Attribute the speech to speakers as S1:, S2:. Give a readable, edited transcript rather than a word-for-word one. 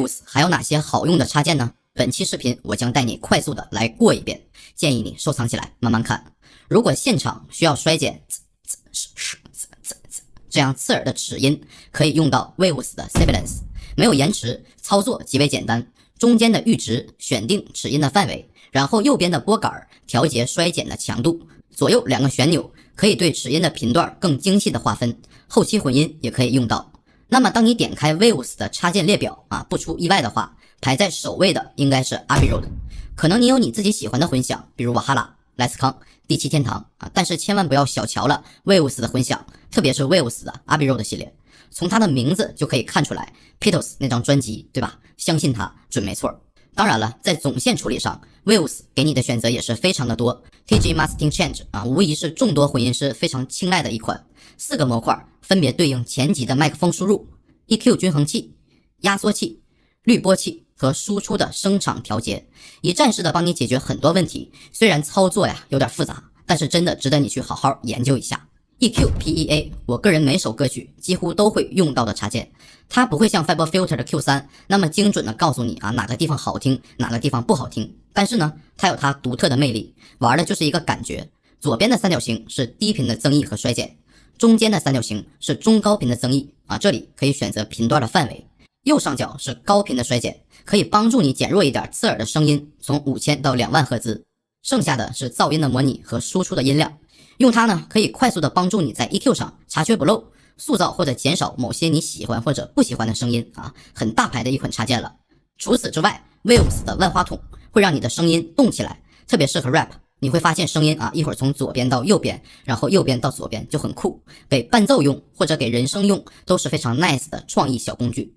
S1: Waves 还有哪些好用的插件呢？本期视频我将带你快速的来过一遍，建议你收藏起来慢慢看。如果现场需要衰减这样刺耳的齿音，可以用到 Waves 的 Sibilance， 没有延迟，操作极为简单。中间的阈值选定齿音的范围，然后右边的拨杆调节衰减的强度，左右两个旋钮可以对齿音的频段更精细的划分，后期混音也可以用到。那么当你点开 Waves 的插件列表不出意外的话，排在首位的应该是 Abbey Road。可能你有你自己喜欢的混响，比如瓦哈拉、莱斯康、第七天堂但是千万不要小瞧了 Waves 的混响，特别是 Waves 的 Abbey Road 系列。从它的名字就可以看出来 Beatles 那张专辑，对吧？相信它准没错。当然了，在总线处理上 Waves 给你的选择也是非常的多。 TG Masking Change 无疑是众多混音师非常青睐的一款。4个模块分别对应前级的麦克风输入、EQ 均衡器、压缩器、滤波器和输出的声场调节，以战式的帮你解决很多问题。虽然操作有点复杂，但是真的值得你去好好研究一下。EQ PEA 我个人每首歌曲几乎都会用到的插件，它不会像 FabFilter 的 Q3 那么精准的告诉你哪个地方好听，哪个地方不好听，但是呢，它有它独特的魅力，玩的就是一个感觉。左边的三角形是低频的增益和衰减，中间的三角形是中高频的增益这里可以选择频段的范围，右上角是高频的衰减，可以帮助你减弱一点刺耳的声音，从5000到2万赫兹，剩下的是噪音的模拟和输出的音量。用它呢，可以快速的帮助你在 EQ 上查缺补漏，塑造或者减少某些你喜欢或者不喜欢的声音很大牌的一款插件了。除此之外 Waves 的万花筒会让你的声音动起来，特别适合 rap。你会发现声音一会儿从左边到右边，然后右边到左边，就很酷。给伴奏用或者给人声用都是非常 nice 的创意小工具。